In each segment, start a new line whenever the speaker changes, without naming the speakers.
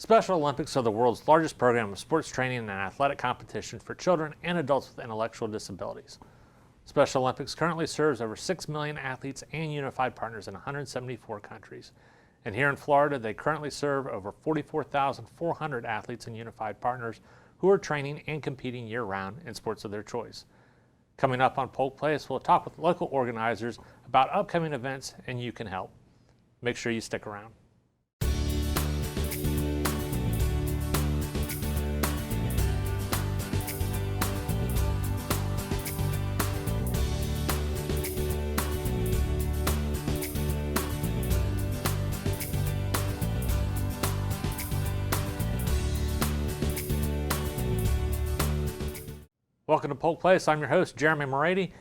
Special Olympics are the world's largest program of sports training and athletic competition for children and adults with intellectual disabilities. Special Olympics currently serves over 6 million athletes and unified partners in 174 countries. And here in Florida, they currently serve over 44,400 athletes and unified partners who are training and competing year-round in sports of their choice. Coming up on Polk Place, we'll talk with local organizers about upcoming events, and you can help. Make sure you stick around. Welcome to Polk Place. I'm your host, Jeremy Morady.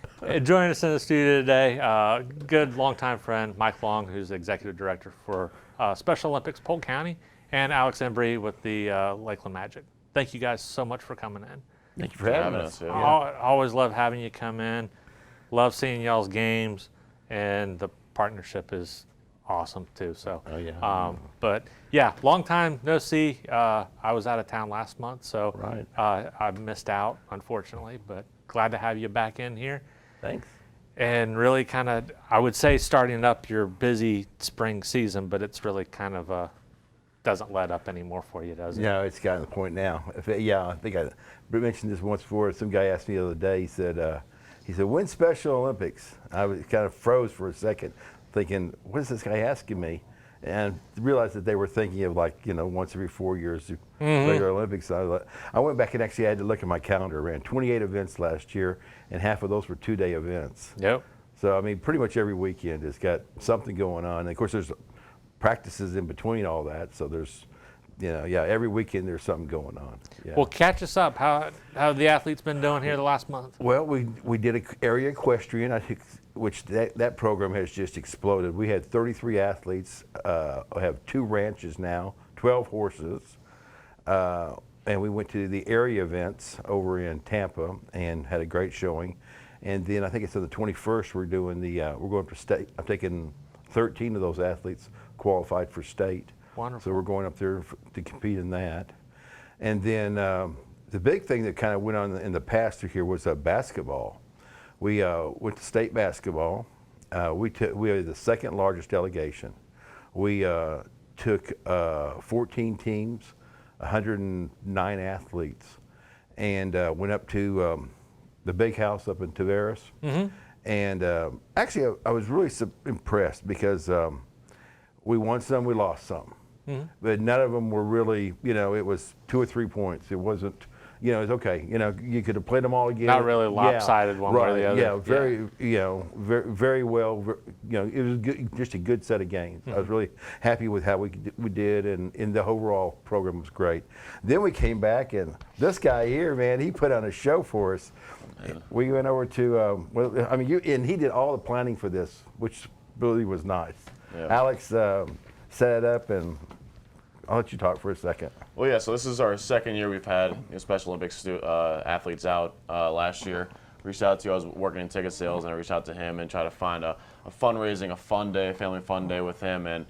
Joining us in the studio today, good longtime friend, Mike Long, who's the Executive Director for Special Olympics Polk County, and Alex Embry with the Lakeland Magic. Thank you guys so much for coming in.
Thank you for having us.
Yeah. I always love having you come in. Love seeing y'all's games, and the partnership is awesome too. So, but yeah, long time no see. I was out of town last month, so I missed out, unfortunately. But glad to have you back in here.
Thanks.
And really, kind of, I would say, starting up your busy spring season, but it's really kind of doesn't let up anymore for you, does it?
No, it's gotten to the point now. I think I mentioned this once before. Some guy asked me the other day. He said, "When's Special Olympics?" I was kind of froze for a second, thinking, what is this guy asking me? And realized that they were thinking of, like, once every 4 years, the regular Olympics. I went back and actually had to look at my calendar. I ran 28 events last year, and half of those were 2-day events.
Yep.
So, I mean, pretty much every weekend has got something going on. And of course, there's practices in between all that. So there's, every weekend there's something going on. Yeah.
Well, catch us up. How have the athletes been doing here the last month?
Well, we did an area equestrian, which that program has just exploded. We had 33 athletes. We have 2 ranches now, 12 horses. And we went to the area events over in Tampa and had a great showing. And then I think it's on the 21st we're doing we're going for state. I'm taking 13 of those athletes qualified for state.
Wonderful.
So we're going up there to compete in that. And then the big thing that kind of went on in the past here was basketball. We went to state basketball. We are the second largest delegation. We took 14 teams, 109 athletes, and went up to the big house up in Tavares. And actually, I was really impressed because we won some, we lost some. But none of them were really, it was 2 or 3 points. It wasn't, it's okay. You could have played them all again.
Not really lopsided one way or the other.
Yeah, very, very well. It was good, just a good set of games. I was really happy with how we did, and the overall program was great. Then we came back, and this guy here, man, he put on a show for us. Yeah. We went over to, and he did all the planning for this, which really was nice. Yeah. Alex set it up, and I'll let you talk for a second.
Well, yeah, so this is our second year we've had Special Olympics athletes out. Last year, reached out to you. I was working in ticket sales, and I reached out to him and tried to find a fundraising, a fun day, family fun day with him. And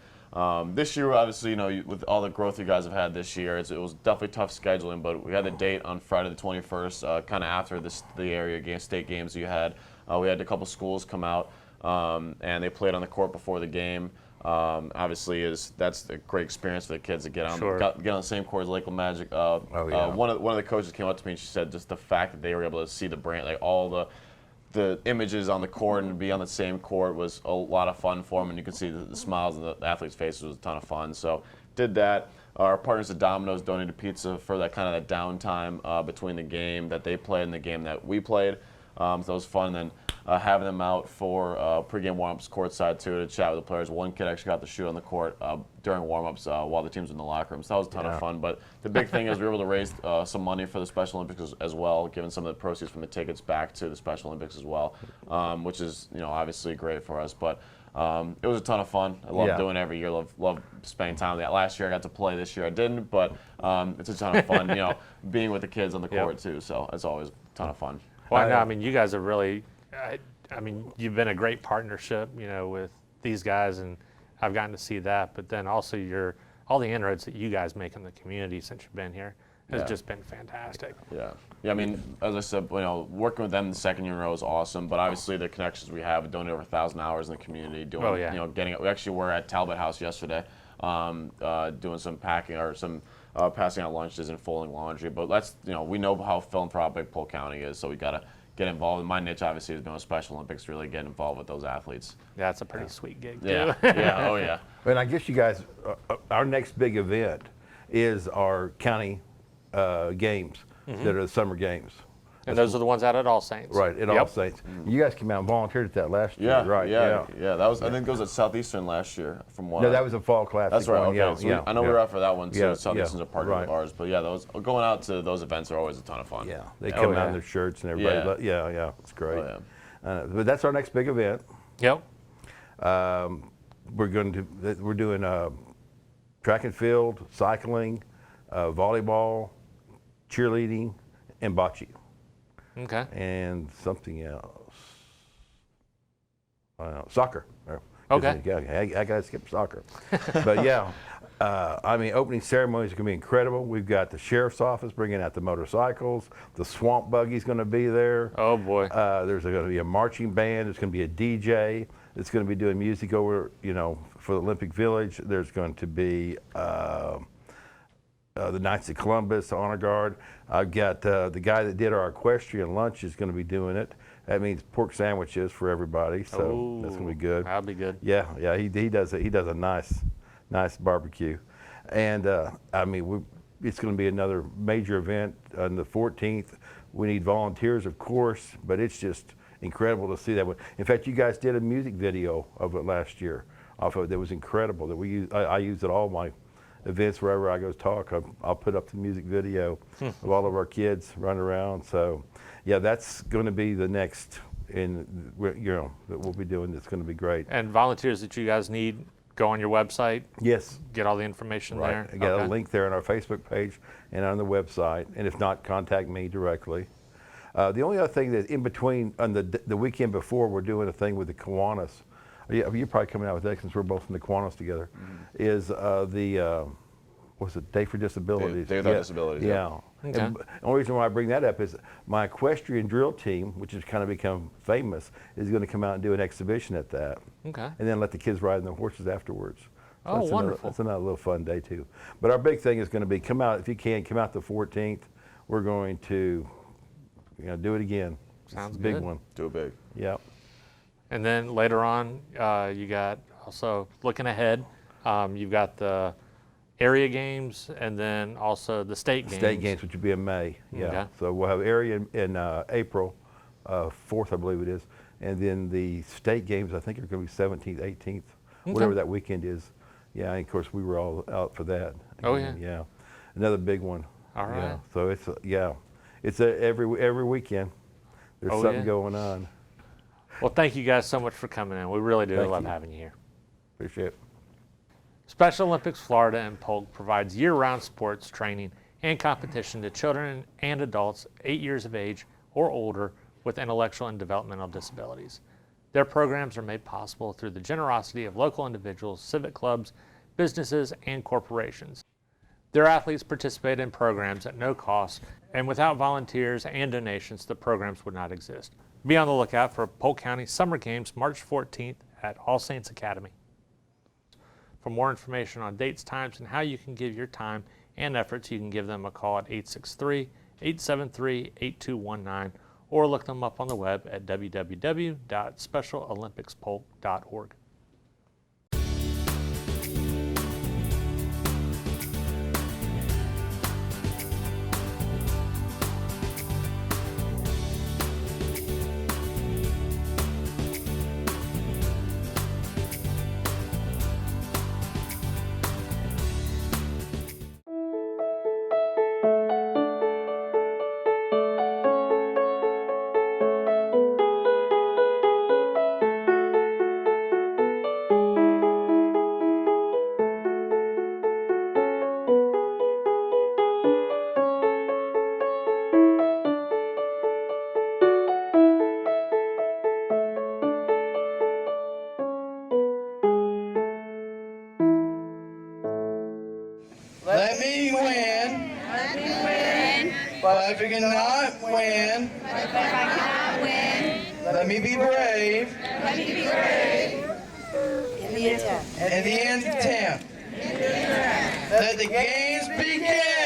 this year, obviously, with all the growth you guys have had this year, it was definitely tough scheduling, but we had the date on Friday the 21st, kind of after the area state games you had. We had a couple schools come out, and they played on the court before the game. Obviously, that's a great experience for the kids to get on the same court as Lakeland Magic. One of the coaches came up to me and she said just the fact that they were able to see the brand, like all the images on the court, and to be on the same court was a lot of fun for them, and you could see the smiles on the athletes' faces. Was a ton of fun. So did that. Our partners at Domino's donated pizza for that kind of that downtime between the game that they played and the game that we played. So it was fun. And then having them out for pregame warm-ups courtside too to chat with the players. One kid actually got to shoot on the court during warm-ups while the teams were in the locker room. So that was a ton of fun. But the big thing is we were able to raise some money for the Special Olympics as well, giving some of the proceeds from the tickets back to the Special Olympics as well, which is obviously great for us. But it was a ton of fun. I love doing it every year. Love spending time with that. Last year I got to play. This year I didn't, but it's a ton of fun. Being with the kids on the court too. So it's always a ton of fun.
Well, I mean, you guys are really. You've been a great partnership, with these guys, and I've gotten to see that. But then also you're all the inroads that you guys make in the community since you've been here has
Yeah.
just been fantastic.
Yeah. Yeah, I mean, as I said, working with them the second year in a row is awesome, but obviously the connections we have, donating over 1,000 hours in the community, doing,
Oh, yeah.
we actually were at Talbot House yesterday, doing some packing or some passing out lunches and folding laundry, but we know how philanthropic Polk County is, so we got to get involved. My niche obviously has been with Special Olympics, really getting involved with those athletes.
That's a pretty sweet gig, too.
Yeah, yeah, oh yeah.
And I guess you guys, our next big event is our county games that are the summer games.
And those are the ones out at All Saints.
Right, at All Saints. You guys came out and volunteered at that last year,
Yeah,
right?
yeah. That was, I think it was at Southeastern last year from what
No, that was a fall classic.
That's right,
one.
okay.
Yeah,
So
yeah,
I know we were out for that one too.
Yeah,
Southeastern's
yeah,
a partner
right.
of ours, but yeah, going out to those events are always a ton of fun.
Yeah, they come out
yeah.
in their shirts and everybody. Yeah, it's great.
Oh,
But that's our next big event.
Yep.
We're doing track and field, cycling, volleyball, cheerleading, and bocce,
Okay.
and something else. Soccer.
Okay.
I gotta skip soccer. But yeah, I mean, opening ceremonies are gonna be incredible. We've got the sheriff's office bringing out the motorcycles. The swamp buggy's gonna be there.
Oh, boy.
There's going to be a marching band. There's going to be a DJ that's going to be doing music over, for the Olympic Village. There's going to be the Knights of Columbus, Honor Guard. I've got the guy that did our equestrian lunch is going to be doing it. That means pork sandwiches for everybody, so that's going to be good.
That'll be good.
Yeah, he does a nice barbecue, and I mean it's going to be another major event on the 14th. We need volunteers, of course, but it's just incredible to see that one. In fact, you guys did a music video of it last year. Off of it, that was incredible. That I use at all my events wherever I go talk. I'll put up the music video of all of our kids running around. So, yeah, that's going to be the next that we'll be doing. That's going to be great.
And volunteers that you guys need, go on your website,
Yes.
get all the information there.
I got
Okay.
a link there on our Facebook page and on the website. And if not, contact me directly. The only other thing that in between, on the weekend before, we're doing a thing with the Kiwanis. You're probably coming out with that since we're both in the Kiwanis together. Is what's it, Day for Disabilities?
Day Without Disabilities,
Yeah.
Okay.
And the only reason why I bring that up is my equestrian drill team, which has kind of become famous, is going to come out and do an exhibition at that.
Okay.
And then let the kids ride on the horses afterwards.
Oh,
that's
wonderful.
That's another little fun day too. But our big thing is going to be come out, if you can, come out the 14th. We're going to do it again.
Sounds
It's a big
good.
one.
Do it big.
Yeah.
And then later on, you got also looking ahead, you've got the area games and then also the state games.
State games, which would be in May. Yeah.
Okay.
So we'll have area in April 4th, I believe it is. And then the state games, I think, are going to be 17th, 18th, whatever that weekend is. Yeah, and of course, we were all out for that.
Oh, yeah.
Yeah. Another big one.
All right.
Yeah. So it's every weekend. There's
Oh,
something
yeah.
going on.
Well, thank you guys so much for coming in. We really do
Thank
love
you.
having you here.
Appreciate it.
Special Olympics Florida and Polk provides year-round sports training and competition to children and adults 8 years of age or older with intellectual and developmental disabilities. Their programs are made possible through the generosity of local individuals, civic clubs, businesses, and corporations. Their athletes participate in programs at no cost, and without volunteers and donations, the programs would not exist. Be on the lookout for Polk County Summer Games March 14th at All Saints Academy. For more information on dates, times, and how you can give your time and efforts, you can give them a call at 863-873-8219 or look them up on the web at www.specialolympicspolk.org.
me win.
Let me win.
But if I cannot win,
But if I cannot win,
let me be brave
let me be brave.
in the attempt. Let the games begin.